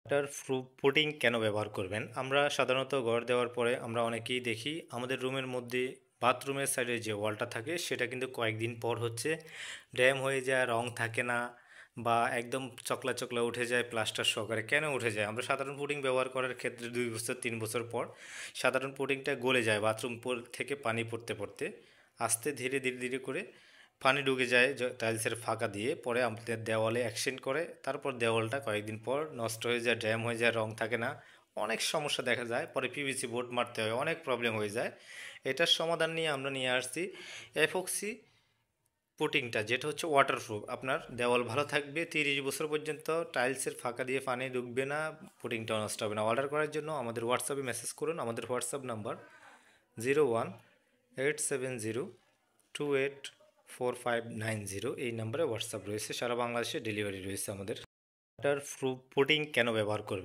Water proof putting কেন ব্যবহার করবেন? আমরা সাধারণত ঘর দেওয়ার পরে আমরা অনেকেই দেখি আমাদের রুমের মধ্যে বাথরুমের সাইডে যে ওয়ালটা থাকে সেটা কিন্তু কয়েকদিন পর হচ্ছে ড্যাম হয়ে যায়, রং থাকে না বা একদম চকলা চকলা উঠে যায় প্লাস্টার সহকারে। কেন উঠে যায়? আমরা সাধারণ পুটিং ব্যবহার করার ক্ষেত্রে 2 বছর 3 বছর পর সাধারণ পুটিংটা গলে যায় বাথরুম থেকে পানি পড়তে পড়তে আস্তে ধীরে ধীরে ধীরে করে পানি ঢুকে যায় টাইলসের ফাঁকা দিয়ে, পরে আমাদের দেওয়ালে অ্যাকশন করে, তারপর দেওয়ালটা কয়েকদিন পর নষ্ট হয়ে যায়, ড্যাম হয়ে যায়, রং থাকে না, অনেক সমস্যা দেখা যায়, পরে পিভিসি বোর্ড মারতে হয়, অনেক প্রবলেম হয়ে যায়। এটার সমাধান নিয়ে আমরা নিয়ে আসছি এফক্সি পুটিংটা, যেটা হচ্ছে ওয়াটারপ্রুফ। আপনার দেওয়াল ভালো থাকবে 30 বছর পর্যন্ত, টাইলসের ফাঁকা দিয়ে পানি ঢুকবে না, পুটিংটা নষ্ট হবে না। অর্ডার করার জন্য আমাদের হোয়াটসঅ্যাপে মেসেজ করুন। আমাদের হোয়াটসঅ্যাপ নাম্বার 0187028459 এই নাম্বারে হোয়াটসঅ্যাপ রয়েছে। সারা বাংলাদেশে ডেলিভারি রয়েছে আমাদের। ওয়াটার প্রুফ পুটিং কেন ব্যবহার করবেন?